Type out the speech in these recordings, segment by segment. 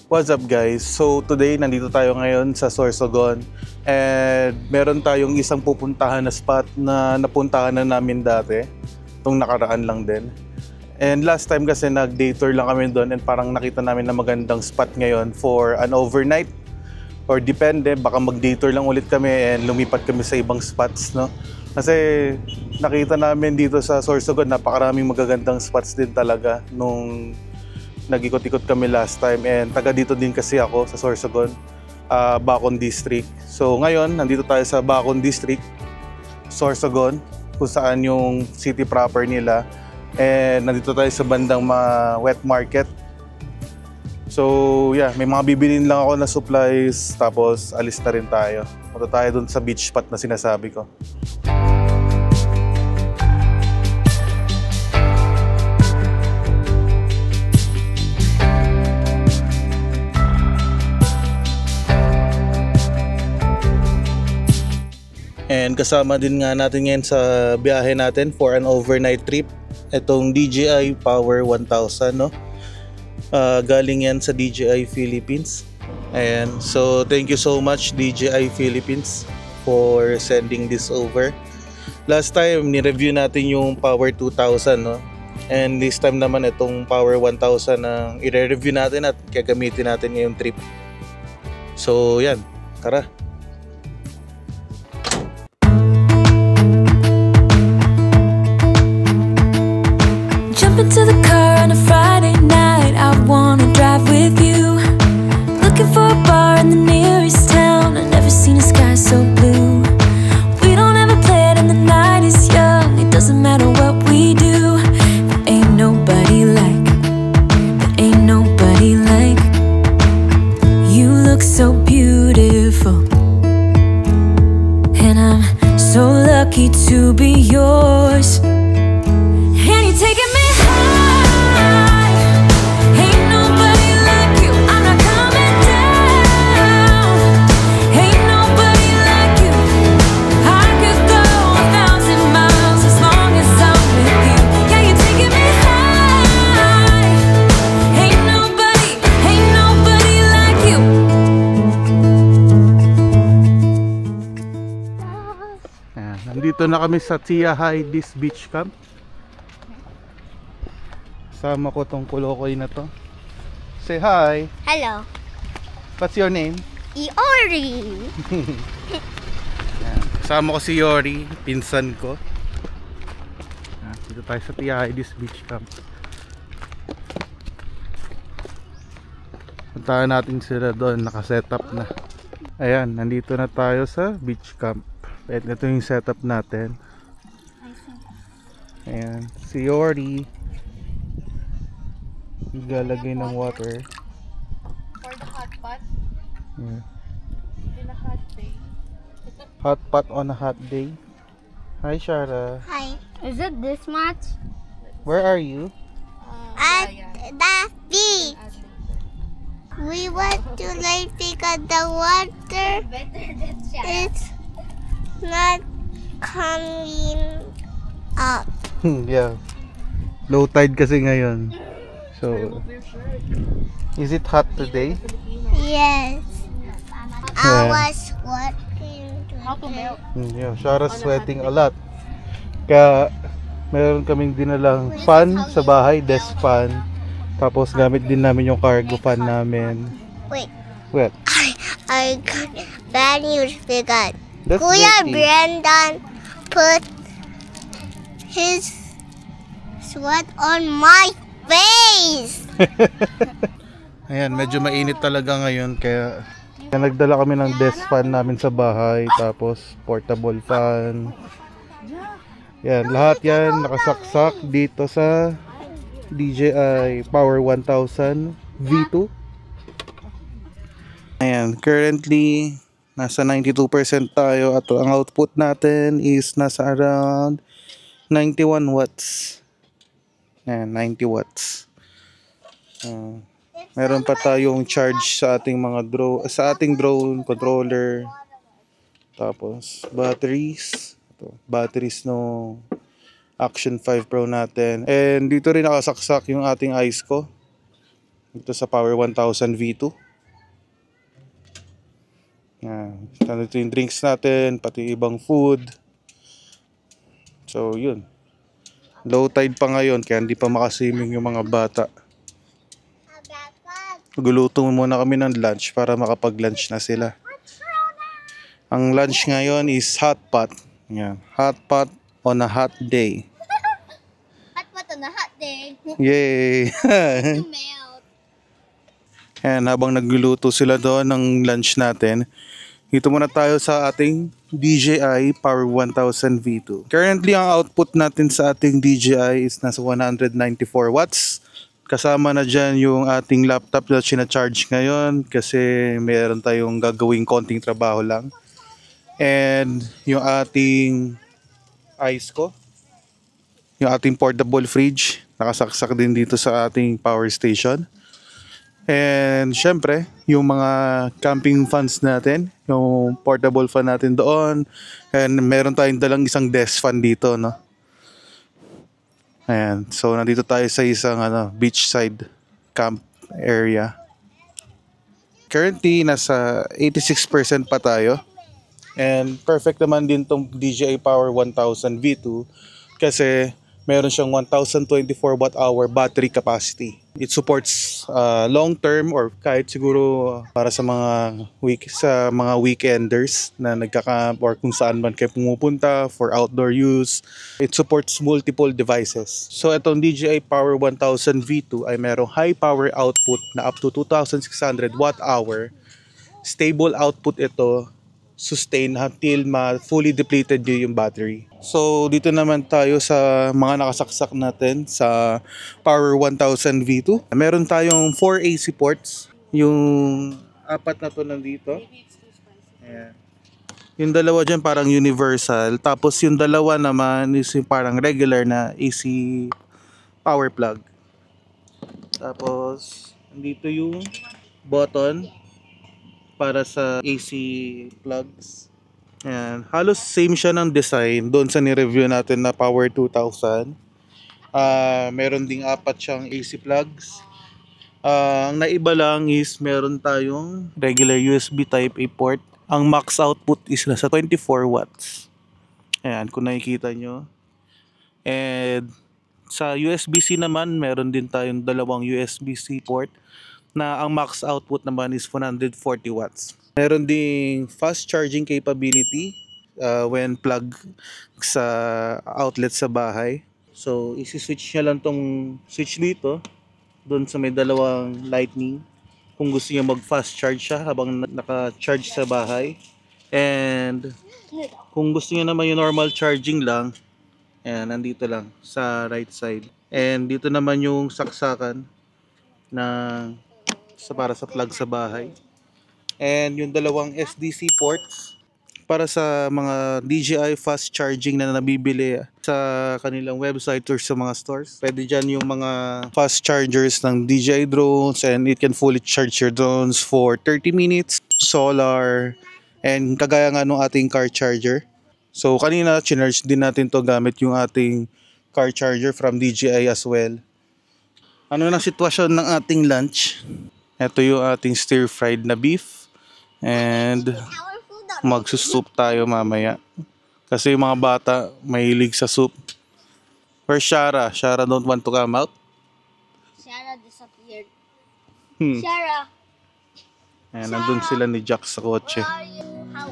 What's up guys? So today nandito tayo ngayon sa Sorsogon and meron tayong isang pupuntahan na spot na napuntahan na namin dati. Itong nakaraan lang din. And last time kasi nag-day tour lang kami doon and parang nakita namin na magandang spot ngayon for an overnight or depende, baka mag-day tour lang ulit kami and lumipat kami sa ibang spots, no? Kasi nakita namin dito sa Sorsogon napakaraming magagandang spots din talaga nung nag-ikot-ikot kami last time and taga dito din kasi ako sa Sorsogon, Bacon District. So ngayon, nandito tayo sa Bacon District, Sorsogon, kung saan yung city proper nila. And nandito tayo sa bandang wet market. So yeah, may mga bibilin lang ako na supplies tapos alis na rin tayo. Punta tayo dun sa beach spot na sinasabi ko. And kasama din nga natin ngayon sa biyahe natin for an overnight trip itong DJI Power 1000, no? Galing yan sa DJI Philippines. Ayan, so thank you so much DJI Philippines for sending this over. Last time ni-review natin yung Power 2000, no? And this time naman itong Power 1000 ang i-review natin at gagamitin natin ngayong trip. So yan, tara. Into the car on a Friday night, I wanna drive with you. Looking for a bar in the nearest town. I've never seen a sky so blue. We don't ever play it and the night is young. It doesn't matter what we do. There ain't nobody like you. Look so beautiful, and I'm so lucky to be yours. And you're taking me Nandito na kami sa Tia Heidi Beach Camp. Sama ko tong kulokoy na to. Say hi. Hello. What's your name? Iori. Sama ko si Yori, pinsan ko. Dito tayo sa Tia Heidi Beach Camp. Puntahan natin sila doon, nakasetup na. Ayan, nandito na tayo sa beach camp. At ito yung setup natin. Ayan, si Yori igalagay ng water For the hot pot. yeah. In a hot day. Hot pot on a hot day. Hi Shara. Hi. Is it this much? Where are you? At the beach. We want to like because the water is not coming up. Yeah. Low tide kasi ngayon. So, is it hot today? Yes. I was working. How to melt? Yeah, Shara's sweating a lot. Kaya meron kaming dinalang fan sa bahay, desk fan. Tapos gamit din namin yung cargo fan namin. Wait. What? I got bad news because That's Kuya dirty. Brandon put his sweat on my face. Ayan, medyo mainit talaga ngayon kaya nagdala kami ng desk fan namin sa bahay, tapos portable fan. Yan, lahat yan nakasaksak dito sa DJI Power 1000 V2. Ayan, currently nasa 92% tayo at ang output natin is nasa around 91 watts. Ayan, 90 watts. Meron pa tayong charge sa ating mga drone controller. Tapos batteries. Ito, batteries no Action 5 Pro natin. And dito rin nakasaksak yung ating ice ko. Ito sa Power 1000 V2. Yan. Ito yung drinks natin, pati ibang food. So, yun. Low tide pa ngayon, kaya hindi pa makaswimming yung mga bata. Guluto muna kami ng lunch para makapag-lunch na sila. Ang lunch ngayon is hot pot. Yan. Hot pot on a hot day. Hot pot on a hot day. Yay! To melt. And habang nagluluto sila doon ng lunch natin, dito muna tayo sa ating DJI Power 1000 V2. Currently, ang output natin sa ating DJI is nasa 194 watts. Kasama na dyan yung ating laptop na sinacharge ngayon kasi meron tayong gagawing konting trabaho lang. And yung ating ice ko, yung ating portable fridge, nakasaksak din dito sa ating power station. And syempre, yung mga camping fans natin, yung portable fan natin doon. And meron tayong dalang isang desk fan dito, no? Ayan, so nandito tayo sa isang beachside camp area. Currently, nasa 86% pa tayo. And perfect naman din tong DJI Power 1000 V2 kasi meron siyang 1024 watt-hour battery capacity. It supports long term or kahit siguro para sa mga weekenders na nagka-camp or kung saan man kayo pumupunta for outdoor use. It supports multiple devices. So itong DJI Power 1000 V2 ay merong high power output na up to 2,600 watt-hour. Stable output ito, sustain until fully depleted yung battery. So dito naman tayo sa mga nakasaksak natin sa Power 1000 V2. Meron tayong 4 AC ports. Yung apat na to nandito. Ayan. Yung dalawa dyan parang universal. Tapos yung dalawa naman is yung parang regular na AC power plug. Tapos nandito yung button para sa AC plugs. Ayan. Halos same siya ng design doon sa ni-review natin na Power 2000. Meron ding apat siyang AC plugs. Ang naiba lang is meron tayong regular USB Type A port. Ang max output is nasa 24 watts. Ayan, kung nakikita nyo. And sa USB-C naman, meron din tayong dalawang USB-C port na ang max output naman is 140 watts. Meron ding fast charging capability when plug sa outlet sa bahay. So, isi-switch nyo lang tong switch dito doon sa may dalawang lightning kung gusto niyo mag-fast charge siya habang naka-charge sa bahay. And kung gusto niyo naman yung normal charging lang, ayan, nandito lang sa right side. And dito naman yung saksakan na para sa plug sa bahay. And yung dalawang SDC ports para sa mga DJI fast charging na nabibili sa kanilang website or sa mga stores. Pwede dyan yung mga fast chargers ng DJI drones and it can fully charge your drones for 30 minutes. Solar and kagaya nga nung ating car charger. So kanina charge din natin to gamit yung ating car charger from DJI as well. Ano na sitwasyon ng ating lunch? Ito yung ating stir-fried na beef. And magsusup tayo mamaya. Kasi yung mga bata mahilig sa soup. Where's Shara? Shara don't want to come out? Shara disappeared. Shara! Ayan, nandun sila ni Jack sa kotse. Where are you?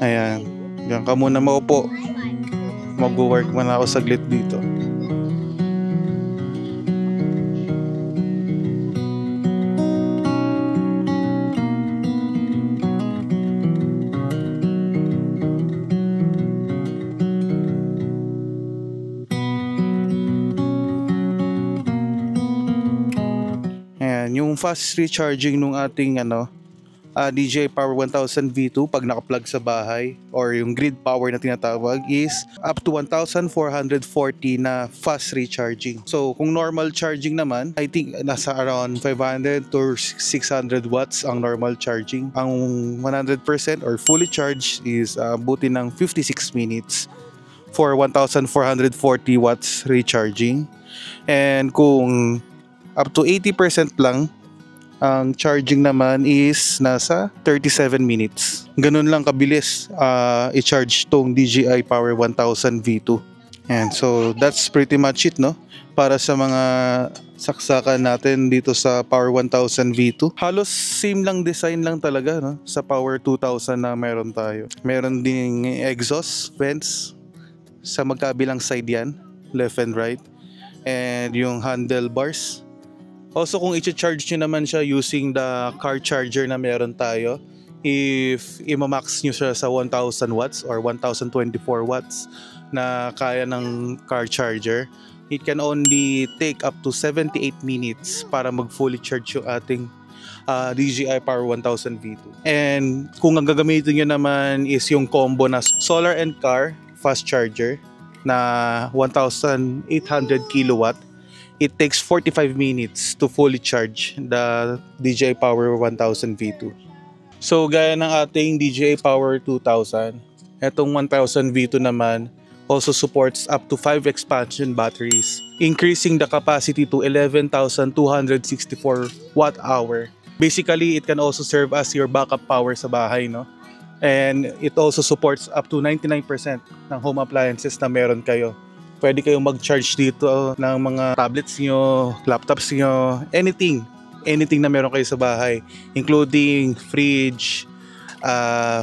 Ayan. Diyan ka muna maupo. Mag-work man ako saglit dito. Yung fast recharging nung ating DJI Power 1000 V2 pag naka-plug sa bahay or yung grid power na tinatawag is up to 1,440 na fast recharging. So kung normal charging naman, I think nasa around 500 to 600 watts ang normal charging. Ang 100% or fully charged is buti ng 56 minutes for 1,440 watts recharging. And kung up to 80% lang Ang charging naman is nasa 37 minutes. Ganun lang kabilis i-charge tong DJI Power 1000 V2. And so that's pretty much it, no? Para sa mga saksakan natin dito sa Power 1000 V2. Halos same lang design lang talaga, no? Sa Power 2000 na meron tayo. Meron ding exhaust vents sa magkabilang side yan, left and right. And yung handlebars. Also, kung i-charge nyo naman siya using the car charger na meron tayo, if i-max nyo siya sa 1000 watts or 1024 watts na kaya ng car charger, it can only take up to 78 minutes para mag-fully charge yung ating DJI Power 1000 V2. And kung ang gagamitin nyo naman is yung combo na solar and car fast charger na 1,800 kilowatt, it takes 45 minutes to fully charge the DJI Power 1000 V2. So gaya ng ating DJI Power 2000, etong 1000 V2 naman also supports up to 5 expansion batteries, increasing the capacity to 11,264 watt-hour. Basically, it can also serve as your backup power sa bahay, no? And it also supports up to 99% ng home appliances na meron kayo. Pwede kayong mag-charge dito ng mga tablets nyo, laptops nyo, anything na meron kayo sa bahay, including fridge,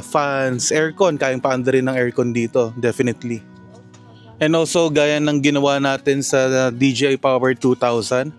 fans, aircon. Kayang paanda rin ng aircon dito, definitely. And also, gaya ng ginawa natin sa DJI Power 2000,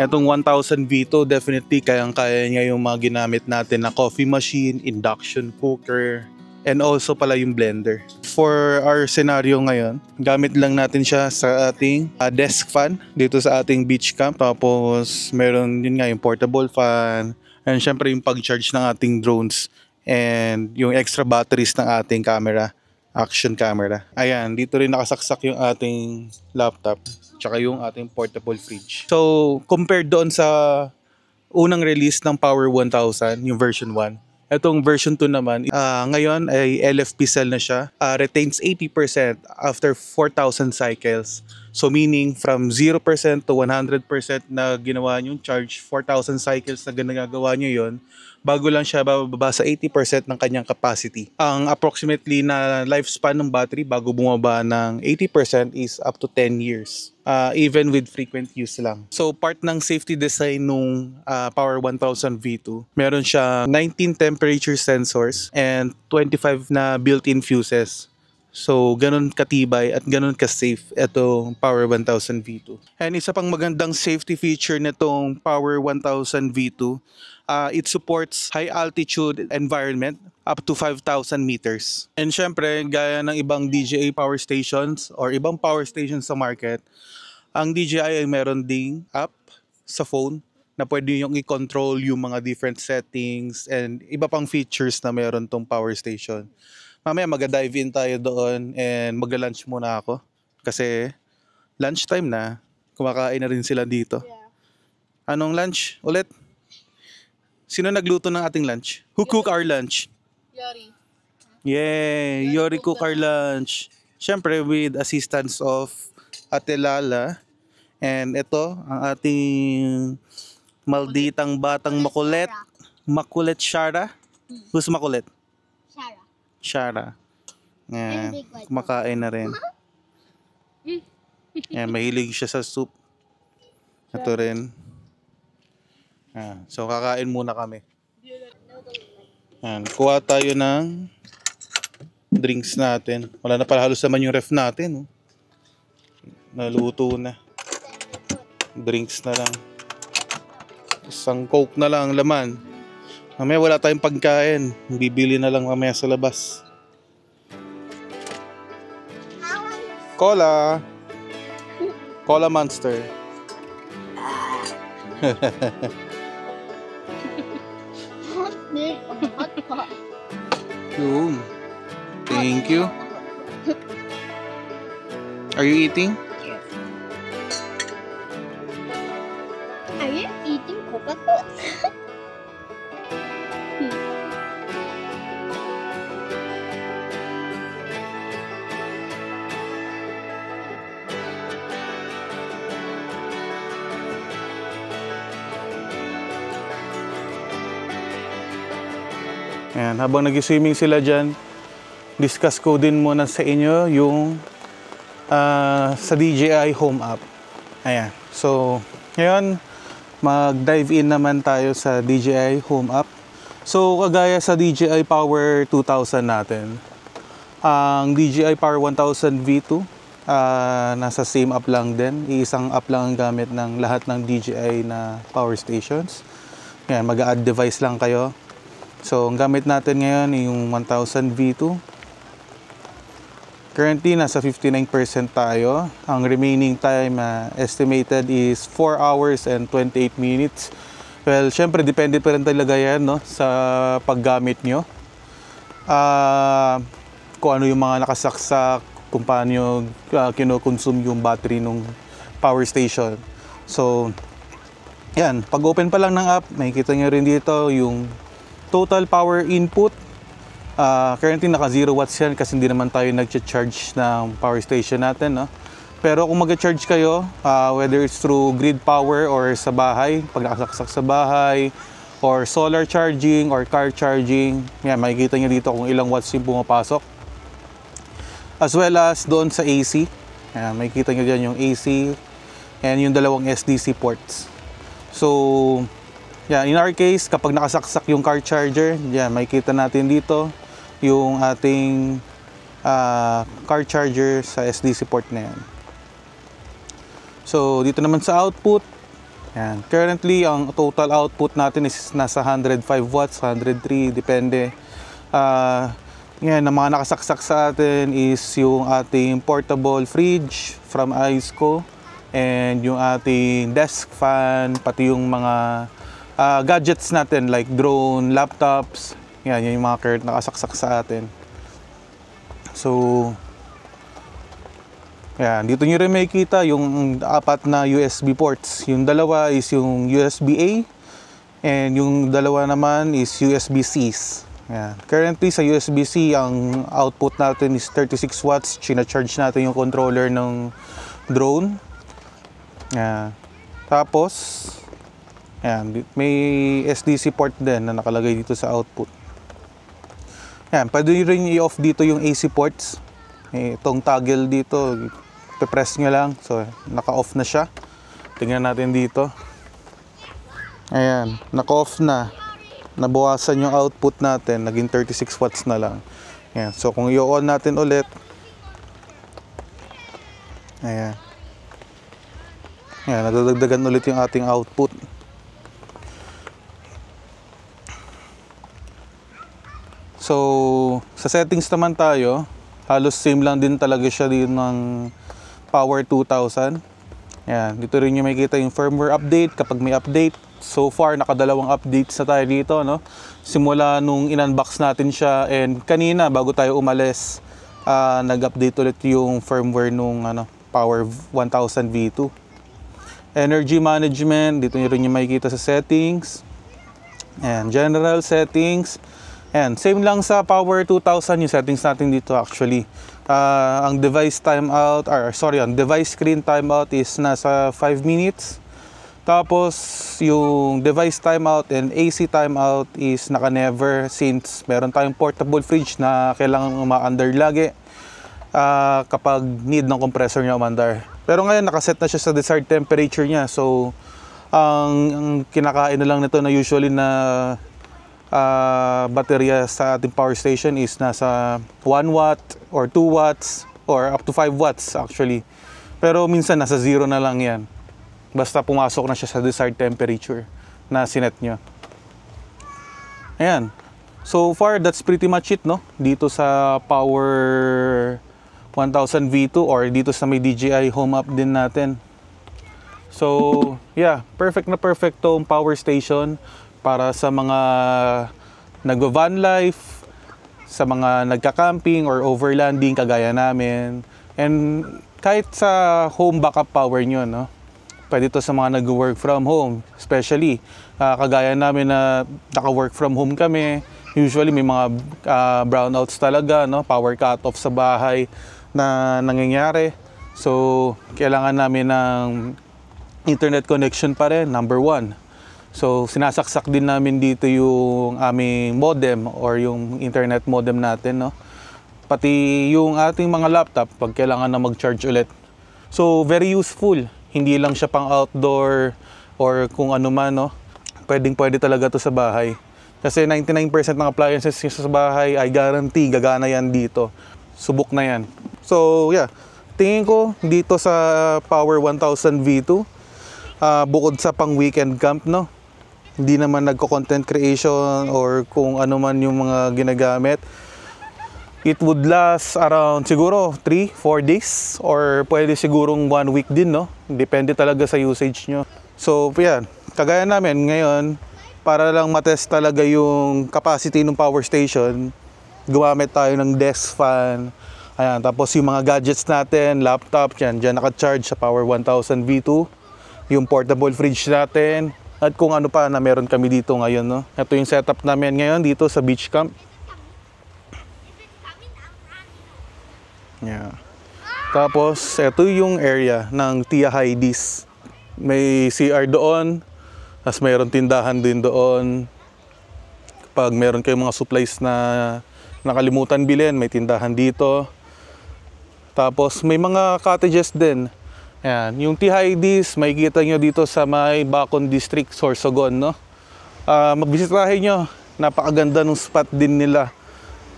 etong 1000 V2, definitely kayang-kaya niya yung mga ginamit natin na coffee machine, induction cooker, and also pala yung blender. For our scenario ngayon, gamit lang natin siya sa ating desk fan dito sa ating beach camp. Tapos meron yun nga yung portable fan, and syempre yung pag-charge ng ating drones, and yung extra batteries ng ating camera, action camera. Ayan, dito rin nakasaksak yung ating laptop, tsaka yung ating portable fridge. So, compared doon sa unang release ng Power 1000, yung version 1, itong version 2 naman, ngayon ay LFP cell na siya. Retains 80% after 4,000 cycles. So meaning from 0% to 100% na ginawa nyo charge, 4,000 cycles na ginagawa nyo yon, bago lang siya bababa sa 80% ng kanyang capacity. Ang approximately na lifespan ng battery bago bumaba ng 80% is up to 10 years. Even with frequent use lang. So part ng safety design nung Power 1000 V2, meron siya 19 temperature sensors and 25 na built-in fuses. So ganun katibay at ganun ka-safe itong Power 1000 V2. And isa pang magandang safety feature nitong Power 1000 V2, it supports high altitude environment up to 5,000 meters. And syempre, gaya ng ibang DJI power stations or ibang power stations sa market, ang DJI ay meron ding app sa phone na pwede yung i-control yung mga different settings and iba pang features na meron tong power station. Mamaya mag-dive in tayo doon and mag-lunch muna ako kasi lunchtime na, kumakain na rin sila dito. Anong lunch ulit? Sino nagluto ng ating lunch? Who cook our lunch? Yori. Yay! Yori cook our lunch. Siyempre with assistance of Ate Lala. And ito, ang ating malditang batang makulit. Makulit Shara. Who's makulit? Sarah. Shara. Yan. Kumakain na rin. Yan, mahilig siya sa soup. Ito rin. So kakain muna kami. Yan, kuha tayo ng drinks natin. Wala na pala, halos naman yung ref natin. Oh. Naluto na. Drinks na lang. Isang coke na lang laman. Mamaya wala tayong pagkain. Bibili na lang mamaya sa labas. Cola. Cola Monster. Yun. Thank you. Are you eating? Are you eating Coca-Cola? Ayan, habang nag-swimming sila dyan, discuss ko din muna sa inyo yung sa DJI Home app. Ayan. So, ngayon, mag-dive in naman tayo sa DJI Home app. So, kagaya sa DJI Power 2000 natin, ang DJI Power 1000 V2, nasa same app lang din. Iisang app lang ang gamit ng lahat ng DJI na power stations. Ayan, mag-add device lang kayo. So, ang gamit natin ngayon yung 1000 V2. Currently, nasa 59% tayo. Ang remaining time estimated is 4 hours and 28 minutes. Well, syempre, depende pa rin talaga yan, no, sa paggamit nyo. Kung ano yung mga nakasaksak, kung paano kinoconsume yung battery ng power station. So, yan. Pag open pa lang ng app, makikita nyo rin dito yung total power input. Currently naka 0 watts yan kasi hindi naman tayo nag-charge ng power station natin, no? Pero kung mag-charge kayo, whether it's through grid power or sa bahay, pag nakasaksak sa bahay, or solar charging or car charging, yan, makikita nyo dito kung ilang watts yung pumapasok. As well as doon sa AC, yan, makikita nyo dyan yung AC and yung dalawang SDC ports. So, yan, in our case, kapag nakasaksak yung car charger, yan, makikita natin dito yung ating car charger sa SDC port na yan. So, dito naman sa output, yan, currently, ang total output natin is nasa 105 watts, 103, depende. Yan, ang mga nakasaksak sa atin is yung ating portable fridge from Iceco and yung ating desk fan, pati yung mga gadgets natin like drone, laptops. Yan, yung mga current nakasaksak sa atin. So, yan, dito nyo rin makikita yung 4 na USB ports. Yung dalawa is yung USB-A and yung dalawa naman is USB-Cs. Yan. Currently sa USB-C, ang output natin is 36 watts. China-charge natin yung controller ng drone. Yan. Tapos, yan, may SDC port din na nakalagay dito sa output. Yan, pwede rin i-off dito yung AC ports. Itong toggle dito, press nyo lang. So, naka-off na siya. Tingnan natin dito. Ayan, naka-off na. Nabawasan yung output natin. Naging 36 watts na lang. Ayan, so, kung i-on natin ulit. Ayan. Ayan, nadadagdagan ulit yung ating output. So, sa settings naman tayo, halos same lang din talaga siya din ng Power 2000. Yan, dito rin yung makikita yung firmware update kapag may update. So far, nakadalawang updates na tayo dito, no? Simula nung in-unbox natin siya and kanina, bago tayo umalis, nag-update ulit yung firmware nung Power 1000 V2. Energy management, dito nyo rin yung makikita sa settings. And general settings. And same lang sa Power 2000 yung settings natin dito actually. Ang device timeout, ang device screen timeout is nasa 5 minutes. Tapos yung device timeout and AC timeout is naka-never since meron tayong portable fridge na kailangan umaandar lagi kapag need ng compressor niya umandar. Pero ngayon nakaset na siya sa desired temperature niya. So ang kinakain na lang nito na usually na baterya sa ating power station is nasa 1 watt or 2 watts or up to 5 watts actually. Pero minsan nasa 0 na lang yan. Basta pumasok na siya sa desired temperature na sinet nyo. Ayan. So far, that's pretty much it, no? Dito sa Power 1000 V2 or dito sa may DJI Home app din natin. So, yeah. Perfect na perfect tong power station para sa mga nag-van life, sa mga nagka-camping or overlanding kagaya namin. And kahit sa home backup power nyo, no? Pwede ito sa mga nag-work from home. Especially, kagaya namin na naka-work from home kami. Usually may mga brownouts talaga, no? Power cut-off sa bahay na nangyayari. So, kailangan namin ng internet connection pa rin, number 1. So sinasaksak din namin dito yung aming modem or yung internet modem natin, no? Pati yung ating mga laptop pag kailangan na mag-charge ulit. So very useful. Hindi lang siya pang outdoor or kung ano man, no? Pwede talaga to sa bahay. Kasi 99% ng appliances sa bahay ay guarantee gagana yan dito. Subok na yan. So yeah, tingin ko dito sa Power 1000 V2, bukod sa pang weekend camp, no, hindi naman nagko-content creation or kung ano man yung mga ginagamit, it would last around siguro 3-4 days or pwede sigurong 1 week din, no? Depende talaga sa usage nyo. So yan, kagaya namin ngayon, para lang matest talaga yung capacity ng power station, gumamit tayo ng desk fan. Ayan, tapos yung mga gadgets natin, laptop, dyan naka-charge sa Power 1000 V2. Yung portable fridge natin, at kung ano pa na meron kami dito ngayon, no? Ito yung setup namin ngayon dito sa beach camp. Yeah. Tapos, ito yung area ng Tia Heidi's. May CR doon, tapos mayroon tindahan din doon. Kapag meron kayong mga supplies na nakalimutan bilhin, may tindahan dito. Tapos may mga cottages din. Ayan, yung Tia Heidi's, makikita nyo dito sa may Bacon District, Sorsogon, no? Magbisitahin nyo, napakaganda ng spot din nila.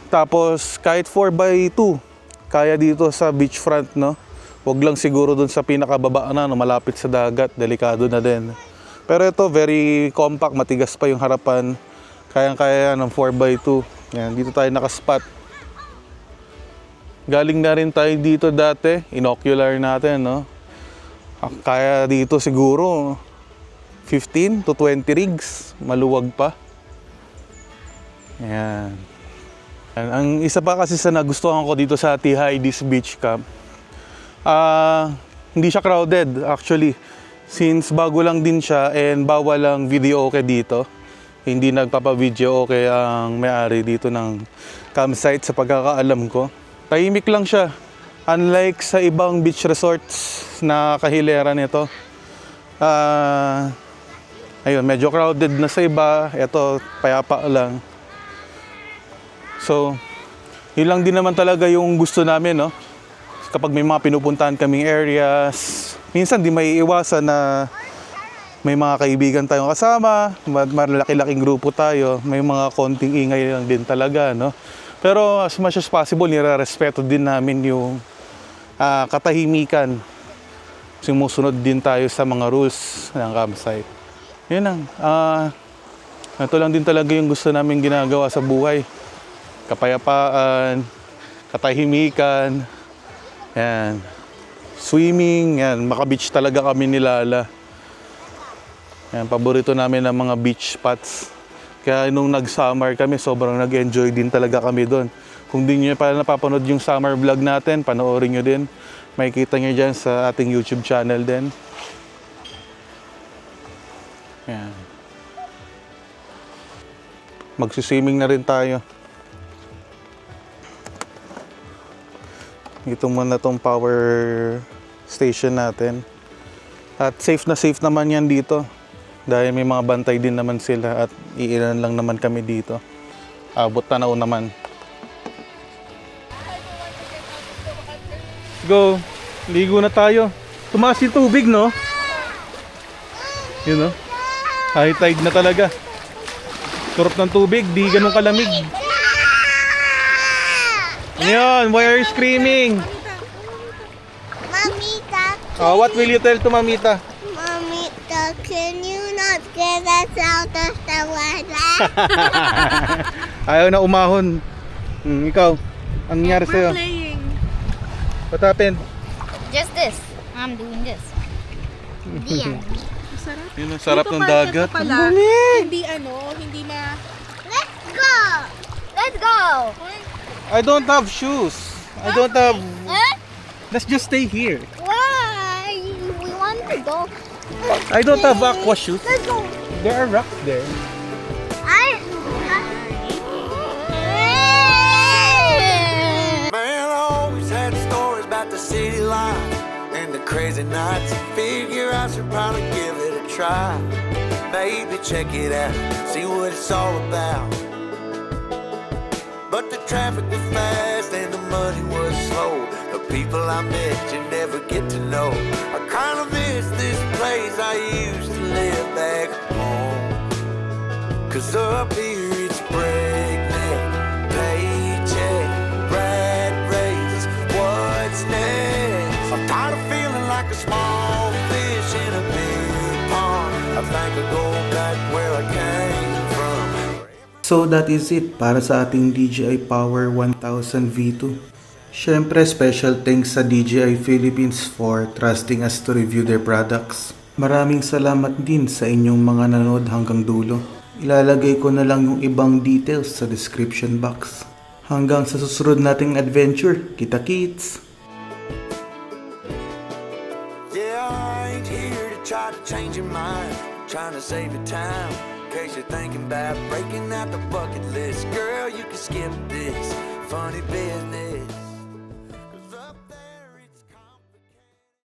Tapos kahit 4x2, kaya dito sa beachfront, no? Huwag lang siguro dun sa pinakababa na, no, malapit sa dagat, delikado na din. Pero ito, very compact, matigas pa yung harapan. Kayang-kaya ng 4x2. Yan, dito tayo nakaspot. Galing na rin tayo dito dati, inocular natin, no? Kaya dito siguro 15 to 20 rigs, maluwag pa. Yan. Ang isa pa kasi sa nagustuhan ko dito sa Tia Heidi's Beach Camp, hindi siya crowded actually. Since bago lang din siya and bawal lang video okay dito, hindi nagpapa-video okay ang may-ari dito ng campsite sa pagkakaalam ko. Tahimik lang siya. Unlike sa ibang beach resorts na kahiliran nito. Ayun, medyo crowded na sa iba. Ito, payapa lang. So, yun lang din naman talaga yung gusto namin, no? Kapag may mga pinupuntahan kaming areas, minsan di may iwasan na may mga kaibigan tayong kasama, malaki-laking grupo tayo, may mga konting ingay lang din talaga, no? Pero as much as possible, nire-respeto din namin yung katahimikan. Sumusunod din tayo sa mga rules ng campsite. Yun lang. Ito lang din talaga yung gusto namin ginagawa sa buhay. Kapayapaan, katahimikan, yan. Swimming, yan. Maka-beach talaga kami ni Lala. Yan, paborito namin ng mga beach spots. Kaya nung nag-summer kami, sobrang nag-enjoy din talaga kami doon. Kung di nyo pa napapanood yung summer vlog natin, panoorin nyo din. Makikita nyo dyan sa ating YouTube channel din. Yan. Magsiswimming na rin tayo. Ito muna tong power station natin. At safe na safe naman yan dito. Dahil may mga bantay din naman sila at iilan lang naman kami dito. Abot tanaw naman. Go! Ligo na tayo. Tumaas yung tubig, no? Yun, no? High tide na talaga. Turop ng tubig, di ganun kalamig. Ngayon, why are you screaming? Mamita. What will you tell to Mamita? Mamita, can you not get us out of the water? Ayaw na umahon. Ikaw, ang nangyari sa'yo? Playing. What happened? Just this. I'm doing this. Diyan. Sarap. Yun ang sarap ng Ito dagat. pala, hindi hindi na... Let's go! Let's go. I don't have shoes. I don't have... Huh? Let's just stay here. Why? We want to go. I don't have aqua shoes. Let's go. There are rocks there. Man, I always had stories about the city life and the crazy nights. Figure I should probably give it a try. maybe check it out, see what it's all about. But the traffic was fast and the money was slow. The people I met you never get to know. I kinda miss this place I used to live back home. 'Cause up here it's breakneck, paycheck, rat race, what's next? I'm tired of feeling like a small fish in a big pond. I think I'll go back where I came from. So that is it para sa ating DJI Power 1000 V2. Syempre, special thanks sa DJI Philippines for trusting us to review their products. Maraming salamat din sa inyong mga nanood hanggang dulo. Ilalagay ko na lang yung ibang details sa description box. Hanggang sa susunod nating adventure, kita-kits! Yeah, I ain't here to try to change your mind, trying to save your time. In case you're thinking about breaking out the bucket list, girl, you can skip this funny business.